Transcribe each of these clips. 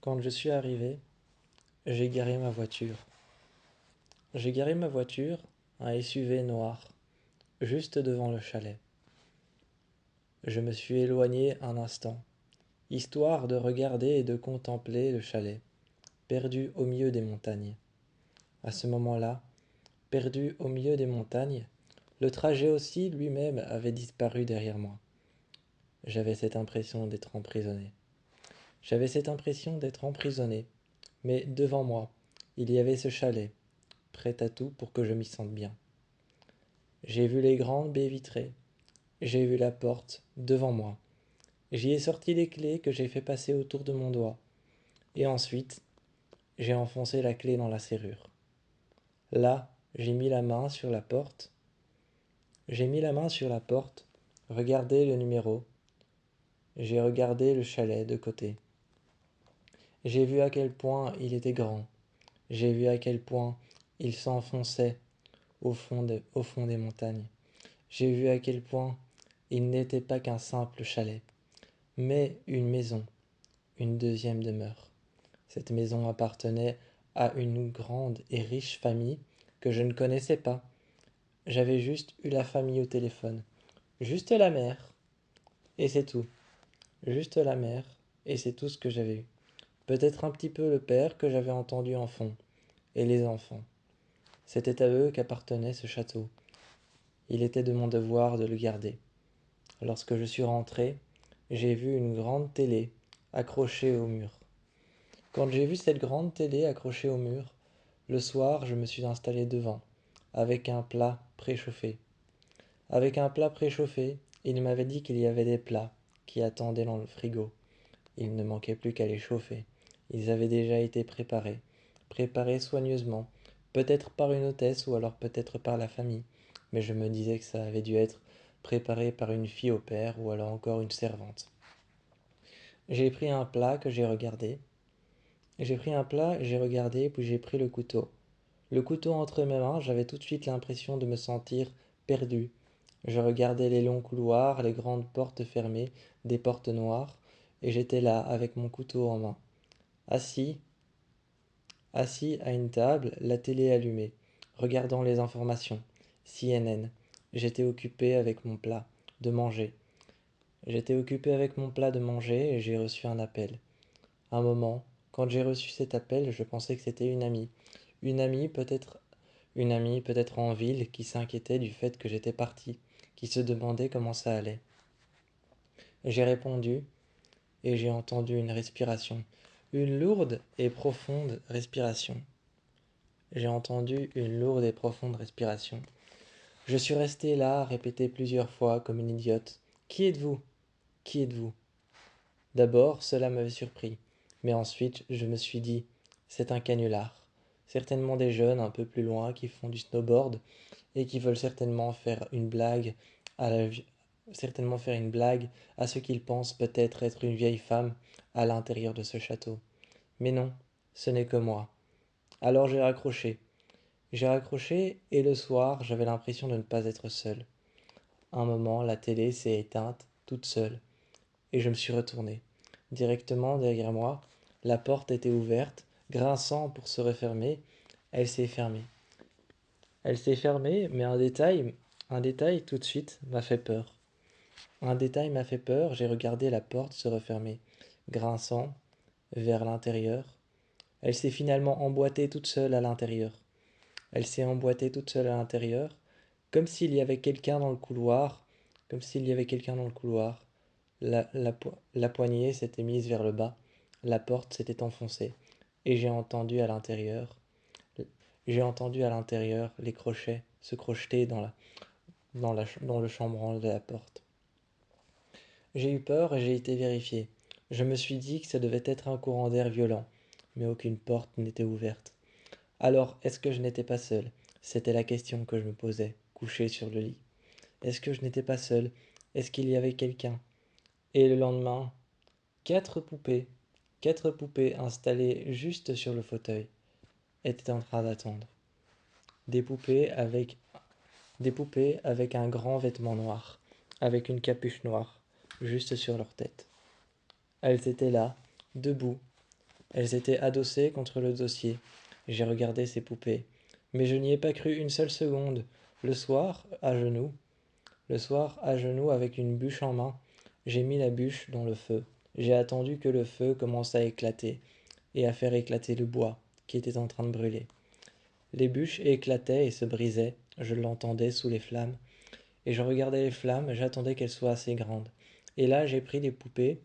Quand je suis arrivé, j'ai garé ma voiture. J'ai garé ma voiture, un SUV noir, juste devant le chalet. Je me suis éloigné un instant, histoire de regarder et de contempler le chalet, perdu au milieu des montagnes. À ce moment-là, perdu au milieu des montagnes, le trajet aussi lui-même avait disparu derrière moi. J'avais cette impression d'être emprisonné. J'avais cette impression d'être emprisonné, mais devant moi, il y avait ce chalet, prêt à tout pour que je m'y sente bien. J'ai vu les grandes baies vitrées, j'ai vu la porte devant moi. J'y ai sorti les clés que j'ai fait passer autour de mon doigt, et ensuite, j'ai enfoncé la clé dans la serrure. Là, j'ai mis la main sur la porte. J'ai mis la main sur la porte, regardé le numéro, j'ai regardé le chalet de côté. J'ai vu à quel point il était grand, j'ai vu à quel point il s'enfonçait au fond des montagnes. J'ai vu à quel point il n'était pas qu'un simple chalet, mais une maison, une deuxième demeure. Cette maison appartenait à une grande et riche famille que je ne connaissais pas. J'avais juste eu la famille au téléphone. Juste la mère. Et c'est tout. Juste la mère. Et c'est tout ce que j'avais eu. Peut-être un petit peu le père que j'avais entendu en fond. Et les enfants. C'était à eux qu'appartenait ce château. Il était de mon devoir de le garder. Lorsque je suis rentré, j'ai vu une grande télé accrochée au mur. Quand j'ai vu cette grande télé accrochée au mur, le soir, je me suis installé devant, avec un plat préchauffé. Avec un plat préchauffé, il m'avait dit qu'il y avait des plats qui attendaient dans le frigo. Il ne manquait plus qu'à les chauffer. Ils avaient déjà été préparés, préparés soigneusement, peut-être par une hôtesse ou alors peut-être par la famille, mais je me disais que ça avait dû être préparé par une fille au père ou alors encore une servante. J'ai pris un plat que j'ai regardé. J'ai pris un plat, j'ai regardé, puis j'ai pris le couteau. Le couteau entre mes mains, j'avais tout de suite l'impression de me sentir perdu. Je regardais les longs couloirs, les grandes portes fermées, des portes noires, et j'étais là avec mon couteau en main. Assis, assis à une table, la télé allumée, regardant les informations. CNN. J'étais occupé avec mon plat, de manger. J'étais occupé avec mon plat de manger et j'ai reçu un appel. Un moment, quand j'ai reçu cet appel, je pensais que c'était une amie. Une amie peut-être Une amie, peut-être en ville, qui s'inquiétait du fait que j'étais parti, qui se demandait comment ça allait. J'ai répondu et j'ai entendu une respiration, une lourde et profonde respiration. J'ai entendu une lourde et profonde respiration. Je suis resté là à répéter plusieurs fois comme une idiote. Qui êtes-vous? Qui êtes-vous? D'abord, cela m'avait surpris, mais ensuite je me suis dit, c'est un canular. Certainement des jeunes un peu plus loin qui font du snowboard et qui veulent certainement faire une blague à la certainement faire une blague à ce qu'ils pensent peut-être être une vieille femme à l'intérieur de ce château. Mais non, ce n'est que moi. Alors j'ai raccroché. J'ai raccroché et le soir, j'avais l'impression de ne pas être seul. Un moment, la télé s'est éteinte toute seule et je me suis retourné. Directement derrière moi, la porte était ouverte, grinçant pour se refermer. Elle s'est fermée. Elle s'est fermée, mais un détail tout de suite m'a fait peur. Un détail m'a fait peur, j'ai regardé la porte se refermer, grinçant, vers l'intérieur. Elle s'est finalement emboîtée toute seule à l'intérieur. Elle s'est emboîtée toute seule à l'intérieur, comme s'il y avait quelqu'un dans le couloir, comme s'il y avait quelqu'un dans le couloir. La poignée s'était mise vers le bas, la porte s'était enfoncée, et j'ai entendu à l'intérieur les crochets se crocheter dans le chambranle de la porte. J'ai eu peur et j'ai été vérifier. Je me suis dit que ça devait être un courant d'air violent, mais aucune porte n'était ouverte. Alors, est-ce que je n'étais pas seul? C'était la question que je me posais, couché sur le lit. Est-ce que je n'étais pas seul? Est-ce qu'il y avait quelqu'un? Et le lendemain, quatre poupées, quatre poupées installées juste sur le fauteuil, étaient en train d'attendre. Des poupées avec Des poupées avec un grand vêtement noir, avec une capuche noire, juste sur leur tête. Elles étaient là, debout, Elles étaient adossées contre le dossier. J'ai regardé ces poupées. Mais je n'y ai pas cru une seule seconde. Le soir, à genoux, le soir, à genoux avec une bûche en main, j'ai mis la bûche dans le feu. J'ai attendu que le feu commence à éclater et à faire éclater le bois qui était en train de brûler. Les bûches éclataient et se brisaient, je l'entendais sous les flammes, et je regardais les flammes, j'attendais qu'elles soient assez grandes. Et là, j'ai pris les poupées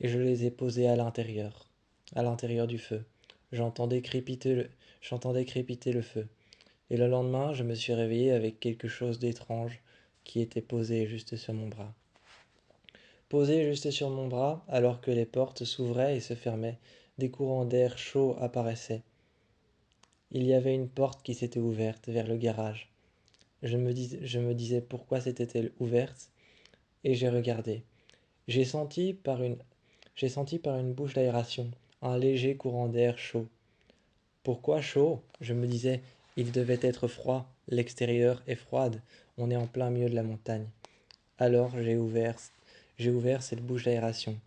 et je les ai posées à l'intérieur du feu. J'entendais crépiter j'entendais crépiter le feu. Et le lendemain, je me suis réveillé avec quelque chose d'étrange qui était posé juste sur mon bras. Posé juste sur mon bras, alors que les portes s'ouvraient et se fermaient, des courants d'air chaud apparaissaient. Il y avait une porte qui s'était ouverte vers le garage. Je me disais pourquoi s'était-elle ouverte, et j'ai regardé. J'ai senti par une, j'ai senti par une bouche d'aération un léger courant d'air chaud. Pourquoi chaud? Je me disais, il devait être froid, l'extérieur est froide, on est en plein milieu de la montagne. Alors j'ai ouvert cette bouche d'aération,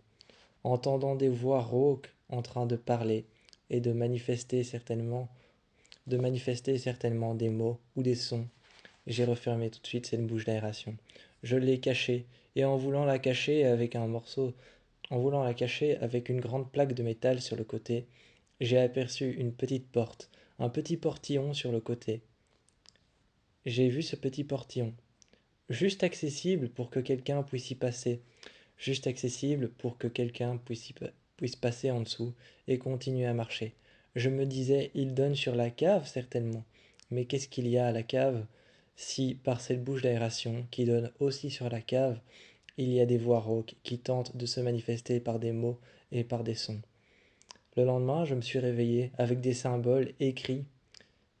entendant des voix rauques en train de parler et de manifester certainement des mots ou des sons. J'ai refermé tout de suite cette bouche d'aération. Je l'ai cachée, et en voulant la cacher avec en voulant la cacher avec une grande plaque de métal sur le côté, j'ai aperçu une petite porte, un petit portillon sur le côté. J'ai vu ce petit portillon, juste accessible pour que quelqu'un puisse y passer, juste accessible pour que quelqu'un puisse passer en dessous et continuer à marcher. Je me disais, il donne sur la cave certainement, mais qu'est-ce qu'il y a à la cave si, par cette bouche d'aération qui donne aussi sur la cave, il y a des voix rauques qui tentent de se manifester par des mots et par des sons. Le lendemain, je me suis réveillé avec des symboles écrits,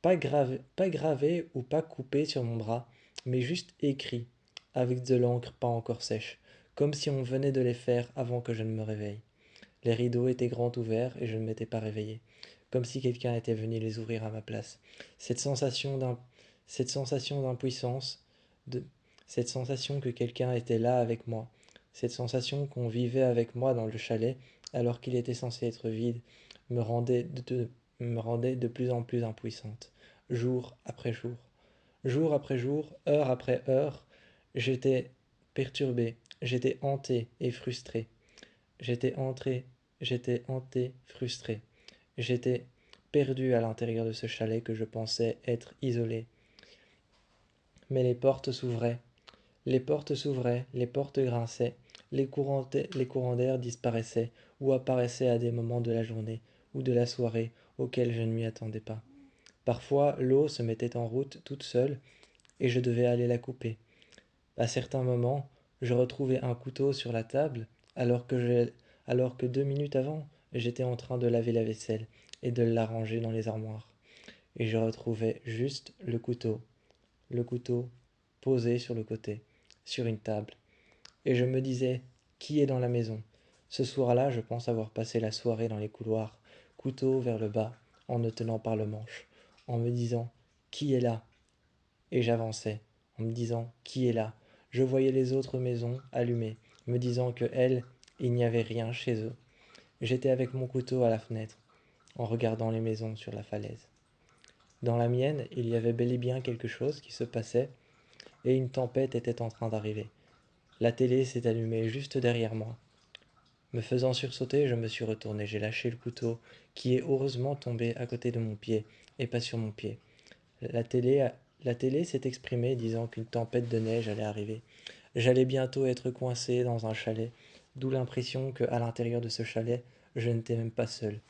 pas gravés ou pas coupés sur mon bras, mais juste écrits, avec de l'encre pas encore sèche, comme si on venait de les faire avant que je ne me réveille. Les rideaux étaient grands ouverts et je ne m'étais pas réveillé, comme si quelqu'un était venu les ouvrir à ma place. Cette sensation d'un, cette sensation d'impuissance, de, cette sensation que quelqu'un était là avec moi, cette sensation qu'on vivait avec moi dans le chalet alors qu'il était censé être vide, me rendait de plus en plus impuissante, jour après jour. Jour après jour, heure après heure, j'étais perturbé, j'étais hanté et frustré. J'étais entré, j'étais hanté, frustré. J'étais perdu à l'intérieur de ce chalet que je pensais être isolé. Mais les portes grinçaient, les courants d'air disparaissaient ou apparaissaient à des moments de la journée ou de la soirée auxquels je ne m'y attendais pas. Parfois, l'eau se mettait en route toute seule et je devais aller la couper. À certains moments, je retrouvais un couteau sur la table alors que 2 minutes avant, j'étais en train de laver la vaisselle et de l'arranger dans les armoires. Et je retrouvais juste le couteau posé sur le côté, sur une table. Et je me disais, qui est dans la maison? Ce soir-là, je pense avoir passé la soirée dans les couloirs, couteau vers le bas, en me tenant par le manche, en me disant, qui est là? Et j'avançais, en me disant, qui est là? Je voyais les autres maisons allumées, me disant que elles, il n'y avait rien chez eux. J'étais avec mon couteau à la fenêtre, en regardant les maisons sur la falaise. Dans la mienne, il y avait bel et bien quelque chose qui se passait, et une tempête était en train d'arriver. La télé s'est allumée juste derrière moi. Me faisant sursauter, je me suis retourné. J'ai lâché le couteau, qui est heureusement tombé à côté de mon pied, et pas sur mon pied. La télé, la télé s'est exprimée disant qu'une tempête de neige allait arriver. J'allais bientôt être coincé dans un chalet, d'où l'impression que, à l'intérieur de ce chalet, je n'étais même pas seul.